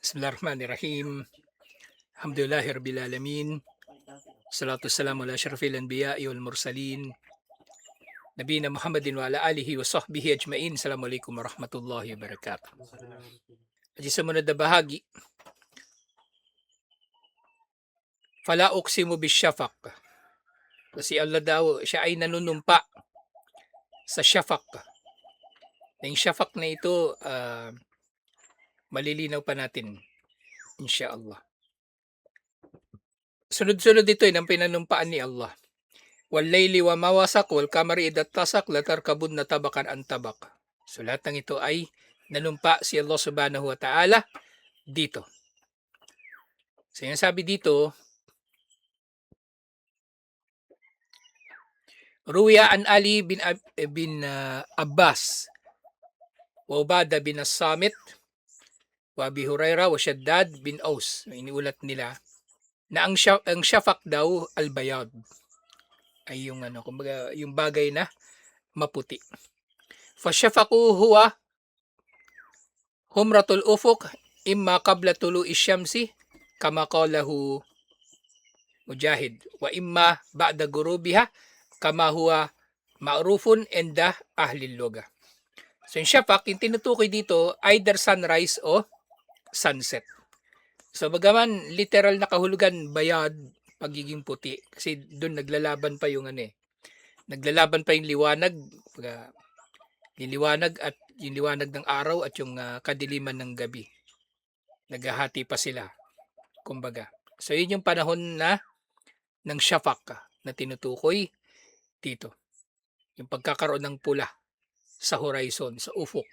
Bismillahirrahmanirrahim. Alhamdulillahi rabbil alamin. Salatu wassalamu ala asyrafil anbiya'i wal mursalin. Nabiyina Muhammadin wa ala alihi wa sahbihi ajmain. Assalamualaikum warahmatullahi wabarakatuh. At sa sumunod na bahagi, fala uqsimu bisyafaq. Kasi Allah daw, siya ay nanunumpa sa syafaq. Na yung syafaq na ito, malilinaw pa natin, insyaallah. Sunod-sunod ito ng pinanumpaan ni Allah. Wallayli wa mawasak wal kamari idat tasak latarkabun na tabakan ang tabak. So lahat ng ito ay nanumpa si Allah subhanahu wa ta'ala dito. So yung sabi dito, Ruya an Ali bin Abbas wa Ubada bin As-Samit wa Abi Huraira wa Shaddad bin Aus. Iniulat nila na ang syafaq daw al-bayad ay yung kumbaga yung bagay na maputi. Fasyafaqu huwa humratul ufuq imma qabla tulu'i syamsi kama qalahu Mujahid wa imma ba'da gurubiha kama huwa ma'rufun inda ahli luga. So yung syafaq, yung tinutukoy dito either sunrise o sunset. So bagaman literal na kahulugan bayad, pagiging puti, kasi doon naglalaban pa yung naglalaban pa yung liwanag, yung liwanag ng araw at yung kadiliman ng gabi. Naghahati pa sila, kumbaga. So yun yung panahon na ng syafaq na tinutukoy dito. Yung pagkakaroon ng pula sa horizon, sa ufuk.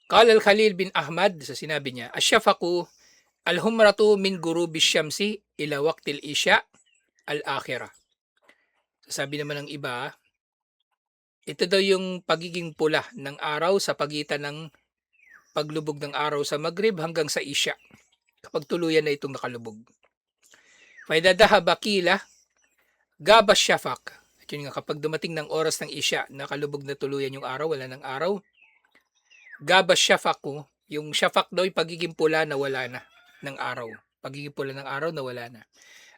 Qala al-Khalil bin Ahmad, sa sinabi niya, asyafaqu al-humratu min gurubi syamsi ila waqtil isya al-akhirah. Sabi naman ng iba, ito daw yung pagiging pula ng araw sa pagitan ng paglubog ng araw sa Maghrib hanggang sa isya, kapag tuluyan na itong nakalubog. Faidadaha bakila gaba syafaq. At yun nga, kapag dumating ng oras ng isya, nakalubog na tuluyan yung araw, wala ng araw. Gaba syafaqu, yung syafaq daw yung pagiging pula na wala na ng araw. Pagiging pula ng araw na wala na.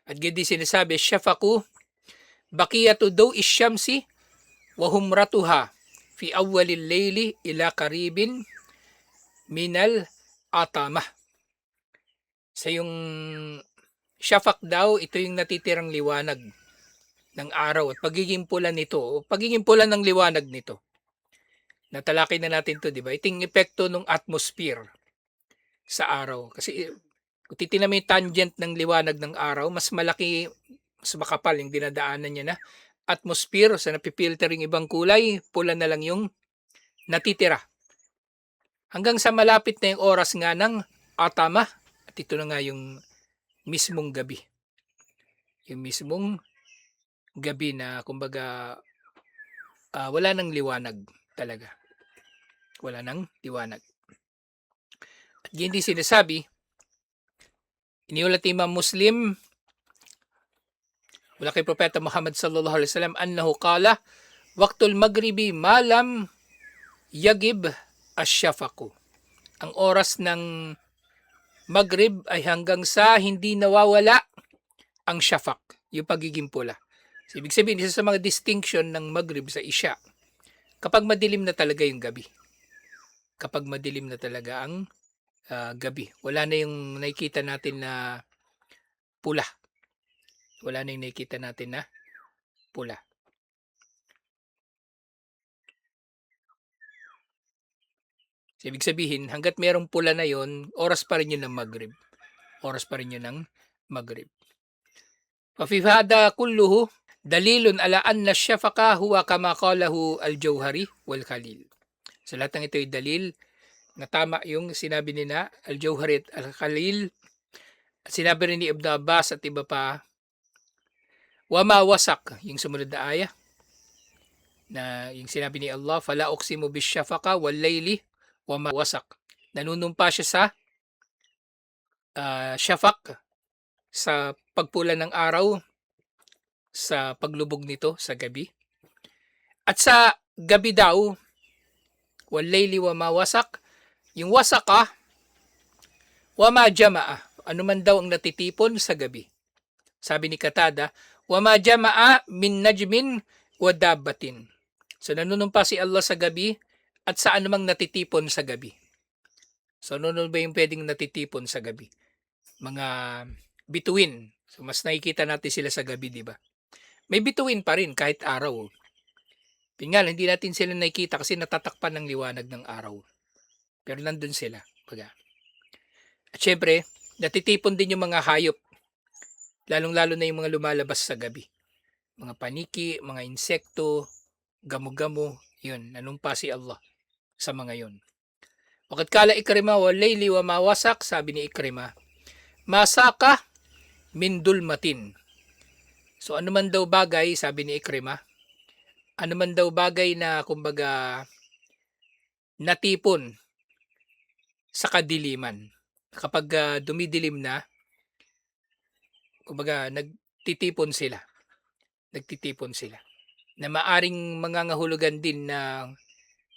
At gandi sinasabi, syafaqu baqiyatu daw isyamsi wa humratuha fi awwalil layli ila karibin minal atamah. Sa yung syafaq daw, ito yung natitirang liwanag ng araw at pagiging pula nito, pagiging pula ng liwanag nito. Natalakay na natin to, di ba? Ito yung epekto ng atmosphere sa araw. Kasi kung titignan mo yung tangent ng liwanag ng araw, mas malaki, mas makapal yung dinadaanan niya na atmosphere. Sa napipilter yung ibang kulay, pula na lang yung natitira. Hanggang sa malapit na yung oras nga ng atama, at ito na nga yung mismong gabi. Yung mismong gabi na kumbaga wala nang liwanag talaga. Wala nang liwanag. At hindi sinasabi, iniulat Imam Muslim mula kay Propeta Muhammad sallallahu alaihi wasallam annahu qala waqtul maghribi malam yagib asyafaqu. Ang oras ng maghrib ay hanggang sa hindi nawawala ang syafaq, yung pagiging pula. So, ibig sabihin, isa sa mga distinction ng maghrib sa isya, kapag madilim na talaga yung gabi. Kapag madilim na talaga ang gabi. Wala na yung nakikita natin na pula. Wala na yung nakikita natin na pula. So, ibig sabihin, hanggat merong pula na yon, oras pa rin yun ng maghrib. Oras pa rin yun ng maghrib. Fafi hada kulluhu dalilun ala anna syafaqa huwa kama qalahu al-Jauhari wal Khalil. So lahat ng ito ay dalil na tama yung sinabi ni na al-Jauhari at al-Khalil. At sinabi rin ni Ibn Abbas at iba pa, wa ma wasak, yung sumunod na aya, na yung sinabi ni Allah, fala uqsimu bisyafaqa wal layli wa ma wasak. Nanunumpa siya sa syafaq, sa pagpula ng araw, sa paglubog nito sa gabi. At sa gabi daw, wal layli wa ma wasak. Yung wasaka, wa ma jamaa. Ano man daw ang natitipon sa gabi. Sabi ni Katada, wa ma jamaa min najmin wa dabbatin. So nanunumpa si Allah sa gabi at sa anumang natitipon sa gabi. So ano ba yung pwedeng natitipon sa gabi? Mga bituin. So mas nakikita natin sila sa gabi, di ba? May bituin pa rin kahit araw. Tingnan, hindi natin sila nakikita kasi natatakpan ng liwanag ng araw. Pero nandun sila. Baga. At syempre, natitipon din yung mga hayop. Lalong-lalo na yung mga lumalabas sa gabi. Mga paniki, mga insekto, gamo-gamo, yun, nanumpa si Allah sa mga yun. Wakad kala Ikrima wa layli wa mawasak, sabi ni Ikrima, masaka min dulmatin. So ano man daw bagay, sabi ni Ikrima, ano man daw bagay na kumbaga natipon sa kadiliman. Kapag dumidilim na, kumbaga nagtitipon sila. Nagtitipon sila. Na maaring mangangahulugan din na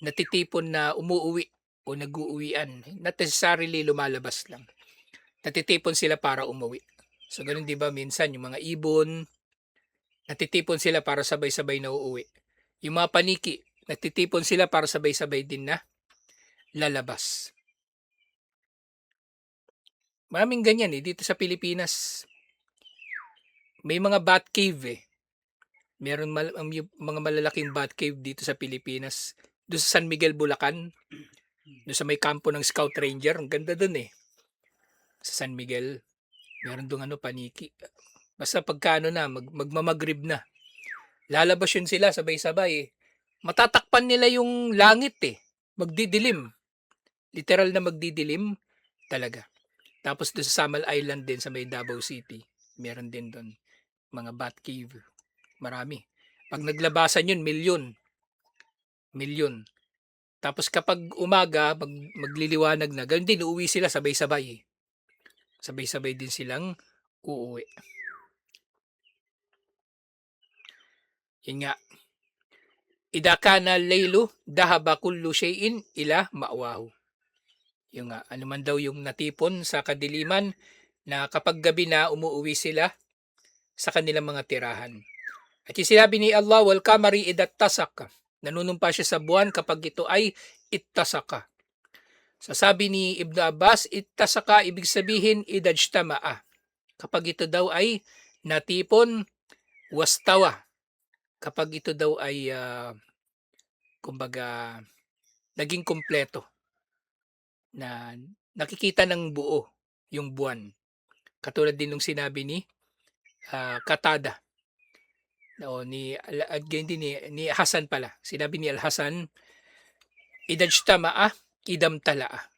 natitipon na umuuwi o nag-uuwian. Not necessarily lumalabas lang. Natitipon sila para umuwi. So ganun 'di ba minsan yung mga ibon, natitipon sila para sabay-sabay na uuwi. Yung mga paniki, natitipon sila para sabay-sabay din na lalabas. Maraming ganyan dito sa Pilipinas. May mga bat cave Meron yung mga malalaking bat cave dito sa Pilipinas. Doon sa San Miguel, Bulacan. Doon sa may kampo ng Scout Ranger. Ang ganda doon sa San Miguel. Meron doon paniki. Basta pagkano na, magmamagrib na. Lalabas yun sila sabay-sabay. Matatakpan nila yung langit Magdidilim. Literal na magdidilim talaga. Tapos doon sa Samal Island din sa may Davao City. Meron din doon mga bat cave. Marami. Pag naglabasan yun, milyon. Tapos kapag umaga, magliliwanag na, ganun din, uuwi sila sabay-sabay. Sabay-sabay din silang uuwi. Yun nga. Idha kana laylu, dahaba kullu shay'in ila ma'wahu. Yung nga, ano man daw yung natipon sa kadiliman, na kapag gabi na, umuuwi sila sa kanilang mga tirahan. At yung sinabi ni Allah, wal kamari idat tasaka. Nanunumpa siya sa buwan kapag ito ay ittasaka. So sabi ni Ibn Abbas, ittasaka ibig sabihin idajtama'a. Kapag ito daw ay natipon, wastawa. Kapag ito daw ay kumbaga naging kompleto. Na nakikita ng buo yung buwan. Katulad din nung sinabi ni Katada. Ni Hasan pala. Sinabi ni Al-Hasan, idajtama'a idam tala'a.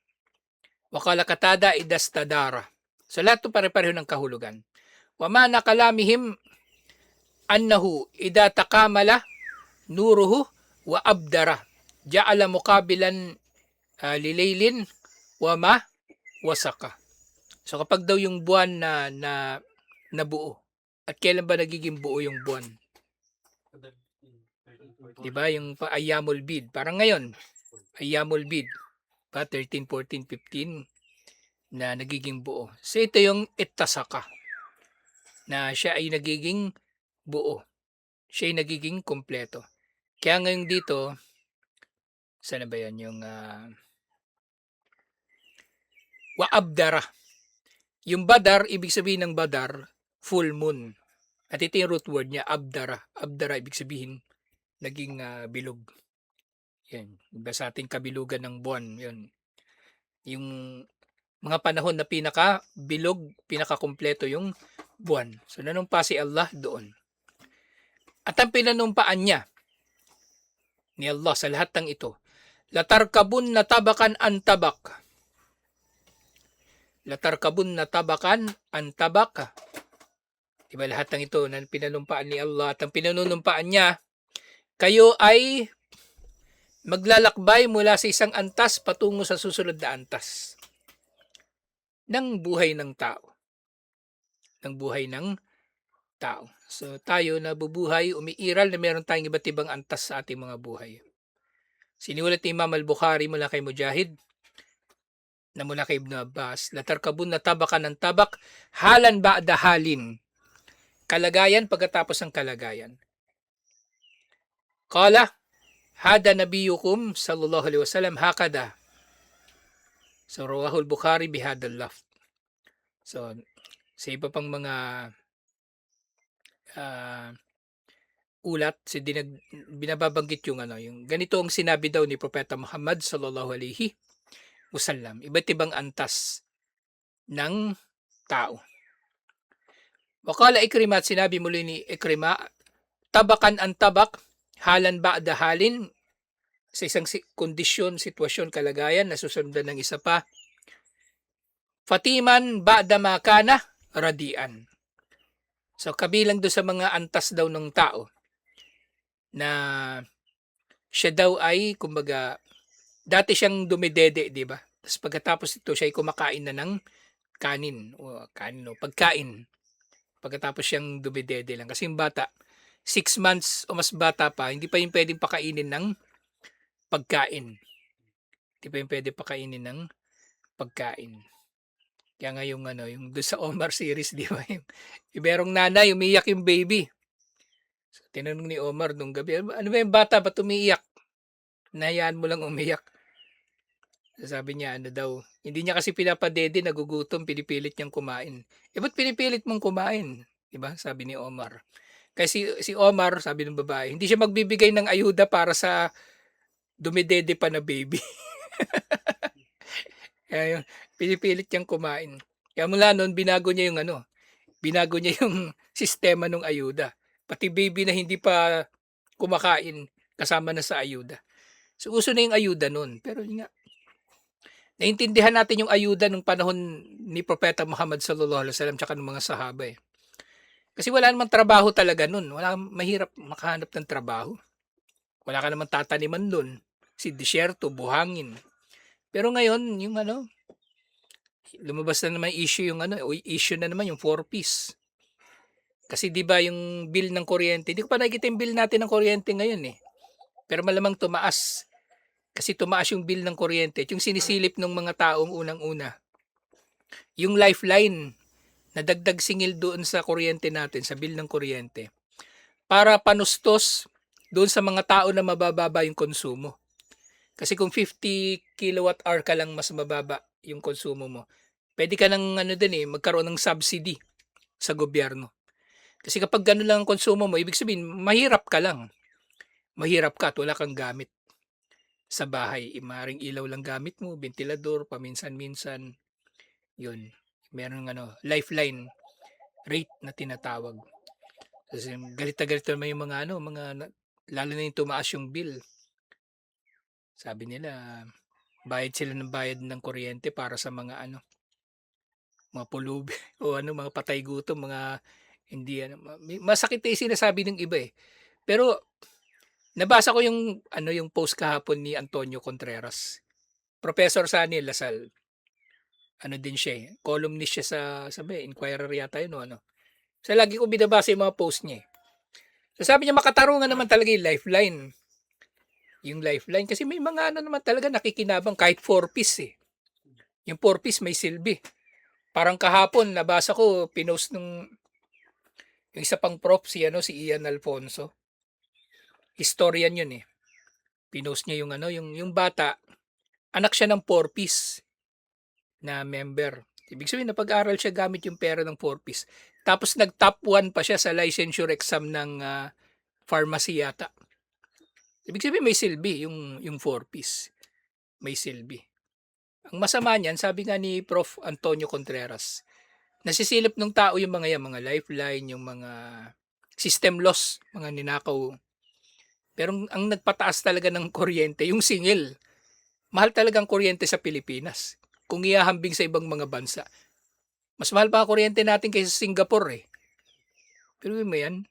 Wakala Katada idastadara. So lahat ito pare-pareho ng kahulugan. Wama nakalamihim annahu idha takamala nuruhu wa abdara. Ja'ala mukabilan lilaylin wama wasaka. So kapag daw yung buwan na buo, at kailan ba nagiging buo yung buwan? Diba yung Ayyamul Bid, parang ngayon Ayyamul Bid, 13, 14, 15 na nagiging buo. So ito yung ittasaka, na siya ay nagiging buo, siya ay nagiging kompleto. Kaya ngayon dito, sana ba yan yung waabdara. Yung badar, ibig sabihin ng badar, full moon. At ito yung root word niya, abdara. Abdara ibig sabihin naging bilog. Yan. Iba sa ating kabilugan ng buwan. Yun. Yung mga panahon na pinaka-bilog, pinaka-kompleto yung buwan. So nanumpa si Allah doon. At ang pinanumpaan niya ni Allah sa lahat ng ito, latarkabun na tabakan ang tabak. Latarkabun na tabakan ang tabak. Diba lahat ng ito na pinanumpaan ni Allah at ang pinanunumpaan niya, kayo ay maglalakbay mula sa isang antas patungo sa susunod na antas ng buhay ng tao. Ng buhay ng tao. So tayo na bubuhay, umiiral na meron tayong iba't ibang antas sa ating mga buhay. Sinulat ni Imam al-Bukhari mula kay Mujahid na mula kay Ibn Abbas, latarkabun na tabakan ng tabak, halan ba'da halin. Kalagayan pagkatapos ng kalagayan. Qala, hada nabiyukum sallallahu alaihi wasallam hakada. So, rawahul Bukhari bihadal laf. So, sa iba pang mga ah, ulat, binababanggit yung yung ganito ang sinabi daw ni Propeta Muhammad sallallahu alaihi wasallam. Iba't ibang antas ng tao. Wakala Ikrima at sinabi muli ni Ikrima, tabakan ang tabak, halan ba'da halin, sa isang kondisyon, sitwasyon, kalagayan na susundan ng isa pa. Fatiman ba'da makana, radian. So kabilang do sa mga antas daw ng tao na siya daw ay, kumbaga, dati siyang dumidede, di ba? Tapos pagkatapos ito, siya ay kumakain na ng kanin o pagkain. Pagkatapos siyang dumidede lang. Kasi yung bata, 6 months o mas bata pa, hindi pa yung pwedeng pakainin ng pagkain. Hindi pa yung pwede pakainin ng pagkain. Kaya nga yung yung doon sa Omar series, di ba? Yung merong nanay, umiyak yung baby. So, tinanong ni Omar nung gabi, ano ba yung bata, ba't umiiyak? Nahayaan mo lang umiyak. Sabi niya, ano daw, hindi niya kasi pinapadede, nagugutom, pinipilit niyang kumain. Ba't pinipilit mong kumain? Diba? Sabi ni Omar. Kasi si Omar, sabi ng babae, hindi siya magbibigay ng ayuda para sa dumidede pa na baby. Kaya yung pinipilit niyang kumain. Kaya mula noon, binago niya yung sistema ng ayuda. Pati baby na hindi pa kumakain, kasama na sa ayuda. So, uso na yung ayuda noon. Pero yun nga, naintindihan natin yung ayuda nung panahon ni Propeta Muhammad sallallahu alaihi wasallam tsaka ng mga sahaba eh. Kasi wala namang trabaho talaga nun. Mahirap makahanap ng trabaho. Wala ka namang tataniman dun. Si disyerto, buhangin. Pero ngayon, yung lumabas na naman issue issue na naman yung 4-piece. Kasi 'di ba yung bill ng kuryente, hindi ko pa nakikita yung bill natin ng kuryente ngayon eh. Pero malamang tumaas. Kasi tumaas yung bill ng kuryente. Yung sinisilip ng mga taong unang-una. Yung lifeline na dagdag singil doon sa kuryente natin, sa bill ng kuryente. Para panustos doon sa mga tao na mabababa yung konsumo. Kasi kung 50 kilowatt hour ka lang mas mababa yung konsumo mo, pwede ka nang magkaroon ng subsidy sa gobyerno. Kasi kapag gano'n lang ang konsumo mo, ibig sabihin, mahirap ka lang. Mahirap ka at wala kang gamit sa bahay. Maring ilaw lang gamit mo, ventilador, paminsan-minsan. Yun. Meron lifeline rate na tinatawag. Kasi galit na galit naman yung lalo na yung tumaas yung bill. Sabi nila, bayad sila ng bayad ng kuryente para sa mga mga pulubi o mga patay gutom, mga hindi masakit na yung sinasabi ng iba eh. Pero nabasa ko yung post kahapon ni Antonio Contreras. Professor sa Lasal. Din siya eh. Columnist siya sa Inquirer yata yun o ano. So lagi ko binabasa yung mga post niya eh. So sabi niya makatarungan naman talaga yung lifeline. Yung lifeline kasi may mga naman talaga nakikinabang kahit 4-piece eh. Yung 4-piece may silbi. Parang kahapon nabasa ko pinost yung isa pang prof si Ian Alfonso. Historian yun eh. Pinost niya yung bata, anak siya ng 4-piece na member. Ibig sabihin napag-aral siya gamit yung pera ng 4-piece. Tapos nag-top 1 pa siya sa licensure exam ng pharmacy yata. Ibig sabihin may silbi yung 4-piece. May silbi. Ang masama niyan, sabi nga ni Prof. Antonio Contreras, nasisilip ng tao yung mga lifeline, yung mga system loss, mga ninakaw. Pero ang nagpataas talaga ng kuryente, yung singil. Mahal talaga ang kuryente sa Pilipinas. Kung iahambing sa ibang mga bansa. Mas mahal pa ang kuryente natin kaysa Singapore eh. Pero mo yan.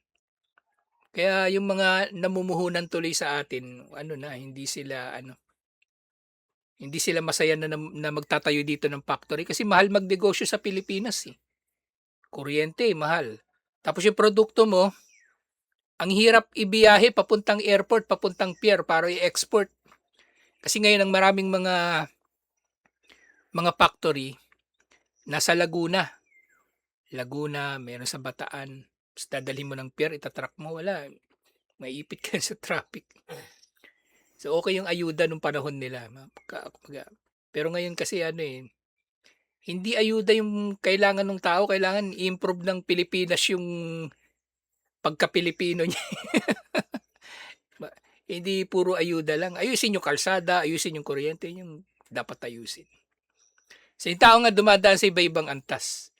Kaya yung mga namumuhunan tuloy sa atin, hindi sila masaya na magtatayo dito ng factory kasi mahal magnegosyo sa Pilipinas eh. Kuryente, mahal. Tapos yung produkto mo, ang hirap ibiyahe papuntang airport, papuntang pier para i-export. Kasi ngayon ang maraming mga factory nasa Laguna. Laguna, meron sa Bataan. Tapos dadalhin mo ng pier, itatrack mo, wala. Maiipit ka sa traffic. So okay yung ayuda nung panahon nila. Pero ngayon kasi hindi ayuda yung kailangan ng tao, kailangan i-improve ng Pilipinas yung pagka-Pilipino niya. Hindi puro ayuda lang. Ayusin yung kalsada, ayusin yung kuryente, yung dapat ayusin. So yung tao nga dumadaan sa iba-ibang antas.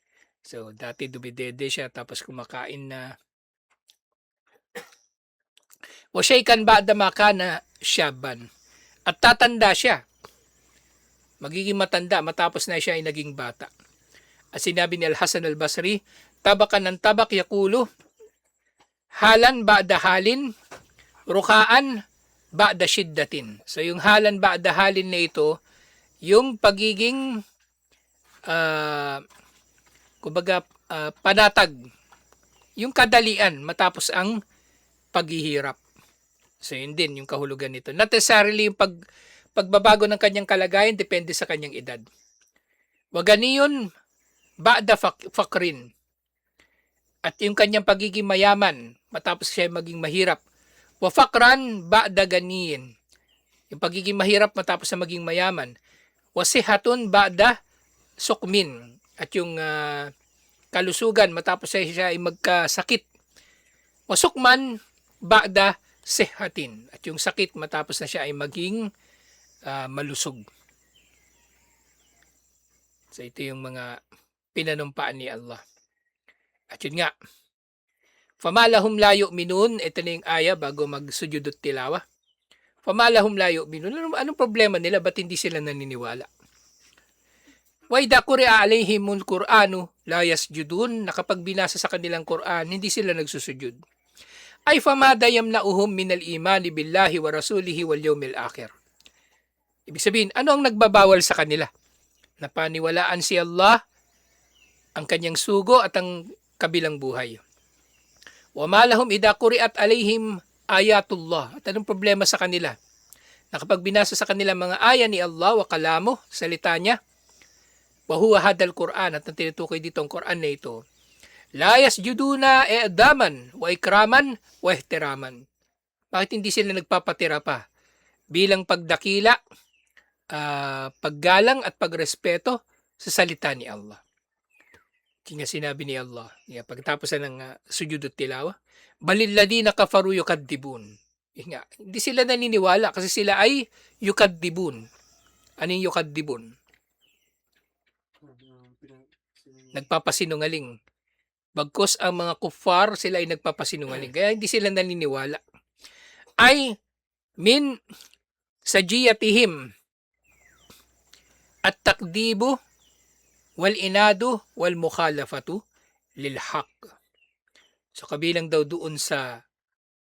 So dati dumidede siya tapos kumakain na. O shaykan ba'da makana syaban. At tatanda siya. Magiging matanda matapos na siya ay naging bata. At sinabi ni Al-Hasan al-Basri, tabakan ng tabak yakulu, halan ba'da halin, rukaan ba'da shiddatin. So yung halan ba'da halin na ito, yung pagiging panatag, yung kadalian matapos ang paghihirap. So yun din yung kahulugan nito. Not necessarily yung pagbabago ng kanyang kalagayan, depende sa kanyang edad. Waganiyon ba'da fakrin. At yung kanyang pagiging mayaman matapos siya maging mahirap. Wa fakran ba'da ganiyin. Yung pagiging mahirap matapos na maging mayaman. Wa sihatun ba'da sukmin. At yung kalusugan matapos siya ay magkasakit. Wa sukman ba'da sihatin. At yung sakit matapos na siya ay maging malusog. So ito yung mga pinanumpaan ni Allah. At yun nga, famalahum la yu'minun, ito na yung aya bago magsujudot tilawa. Famalahum la yu'minun, anong problema nila? Ba't hindi sila naniniwala? Wa idha quri'a alayhimul Qur'anu la yasjudun, na kapag binasa sa kanilang Qur'an, hindi sila nagsusujud. Ay famada yamna'uhum minal imani billahi wa rasulihi wal yawmil akhir. Ibig sabihin, ano ang nagbabawal sa kanila? Napaniwalaan si Allah, ang kanyang sugo at ang kabilang buhay. Wa malahum idha quri'at alayhim ayatullah. At anong problema sa kanila? Na kapag binasa sa kanila mga aya ni Allah wa kalamo, salita niya, wa huwa hadal Qur'an, at ang tinutukoy dito ang Qur'an na ito, la yasjuduna i'daman wa ikraman wa ihtiraman. Bakit hindi sila nagpapatira pa? Bilang pagdakila, paggalang at pagrespeto sa salita ni Allah. Kaya sinabi ni Allah, pagkatapos ng sujud at tilawa, balil ladina kafaru yukadibun. Hindi sila naniniwala kasi sila ay yukadibun. Ano yung yukadibun? Nagpapasinungaling. Bagkus ang mga kuffar, sila ay nagpapasinungaling. Kaya hindi sila naniniwala. Ay min sajiyatihim at takdibu wal inadu wal mukhalafatu lil haq. So kabilang daw doon sa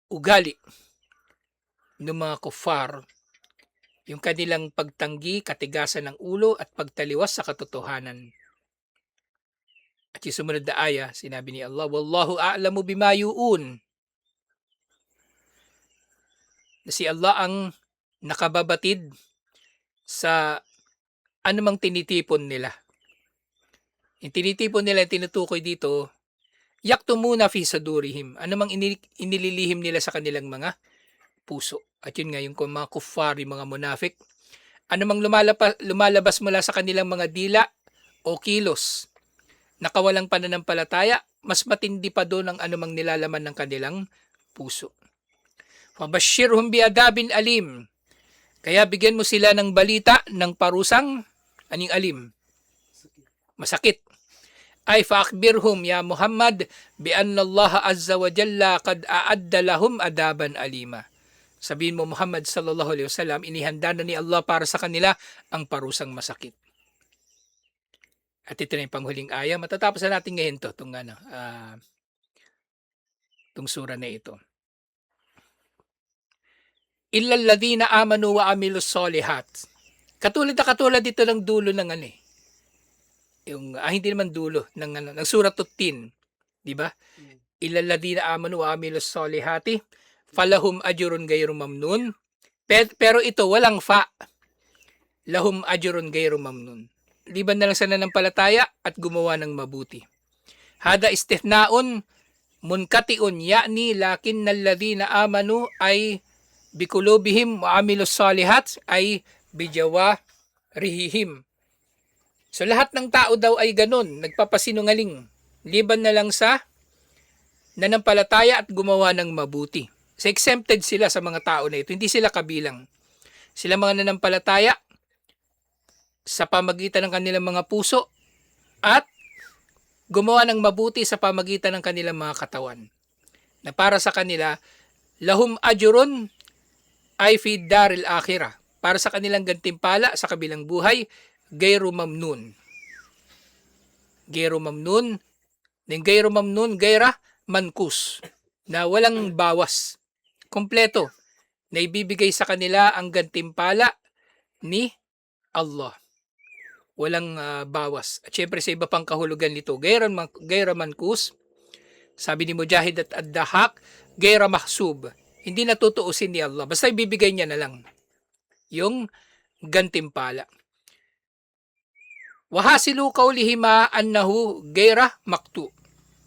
ugali ng mga kuffar, yung kanilang pagtanggi, katigasan ng ulo at pagtaliwas sa katotohanan. At yung sumunod na aya, sinabi ni Allah, wallahu a'lamu bima yu'un. Na si Allah ang nakababatid sa anumang tinitipon nila. Yung tinitipon nila, tinutukoy dito, yaktumuna fi sadurihim. Anumang inililihim nila sa kanilang mga puso. At yun nga, yung mga kuffar, yung mga munafik, anumang lumalabas mula sa kanilang mga dila o kilos, nakawalang pananampalataya, mas matindi pa doon ang anumang nilalaman ng kanilang puso. Fabashirhum biadabin alim. Kaya bigyan mo sila ng balita ng parusang aning alim. Masakit. Ay faakbirhum ya Muhammad bi anna Allah azza wa jalla qad a'adda lahum adaban alima. Sabihin mo Muhammad sallallahu alaihi wasallam, inihanda na ni Allah para sa kanila ang parusang masakit. At ito na yung panghuling aya. Matatapos na natin ngayon to, itong sura na ito. Illal ladina amanu wa amilus solihat. Katulad dito ng dulo ng hindi naman dulo ng surat 13, di ba? Illal ladina amanu wa amilus solihati falahum ajrun ghayru mamnun. Pero ito walang fa. lahum ajrun ghayru mamnun. Liban na lang sa nananampalataya at gumawa ng mabuti. Hada istithnaun munkatiun ya'ni lakinnal ladhina amanu ay bikulubihim wa amilus salihat ay bijawarihim. So lahat ng tao daw ay ganun, nagpapasinungaling. Liban na lang sa nanampalataya at gumawa ng mabuti. So exempted sila sa mga tao na ito, hindi sila kabilang. Sila mga nanampalataya sa pamagitan ng kanilang mga puso at gumawa ng mabuti sa pamagitan ng kanilang mga katawan. Na para sa kanila, lahum ajrun ay fi daril akhirah. Para sa kanilang gantimpala sa kabilang buhay, gayru mamnun. Gayru mamnun, ng gayru mamnun, gayra mankus. Na walang bawas. Kompleto. Na ibibigay sa kanila ang gantimpala ni Allah. Walang bawas. At syempre sa iba pang kahulugan nito, gayra mankus, sabi ni Mujahid at Ad-Dahak, gayra mahsub. Hindi natutuusin ni Allah. Basta ibibigay niya na lang yung gantimpala. Wahasilu kaulihima annahu gayra maktu.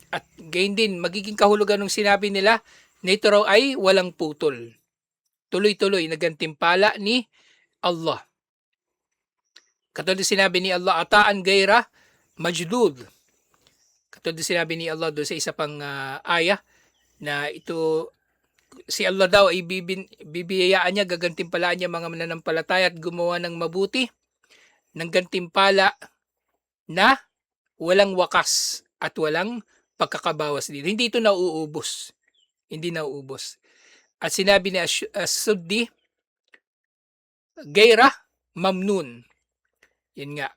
At gayon din, magiging kahulugan ng sinabi nila na ito raw ay walang putol. Tuloy-tuloy na gantimpala ni Allah. Katulad sinabi ni Allah, ataan gayra majdud. Katulad sinabi ni Allah doon sa isa pang ayah na ito, si Allah daw ay bibiyayaan niya, gagantimpalaan niya mga mananampalataya at gumawa ng mabuti ng gantimpala na walang wakas at walang pagkakabawas dito. Hindi ito nauubos. Hindi nauubos. At sinabi ni As-Suddi, gayra mamnun. Yan nga.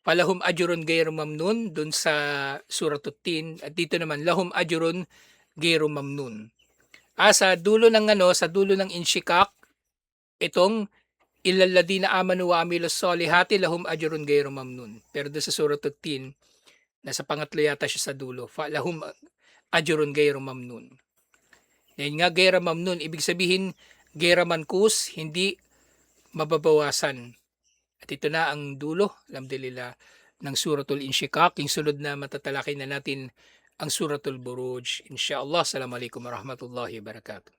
Palahum ajrun gayru mamnun dun sa Suratul Tin, at dito naman lahum ajrun gayru mamnun. Sa dulo ng sa dulo ng inshikak, itong illal ladina amanu wa amilus solihati lahum ajrun gayru mamnun. Pero doon sa Suratul Tin, nasa pangatlo yata siya sa dulo, lahum ajrun gayru mamnun. Yan nga, gayra mamnun, ibig sabihin gayra mankus, hindi mababawasan. At ito na ang dulo, alhamdulillah, ng Suratul Inshikak. Yung sunod na matatalakay na natin ang Suratul Buruj. Insyaallah. Assalamualaikum warahmatullahi wabarakatuh.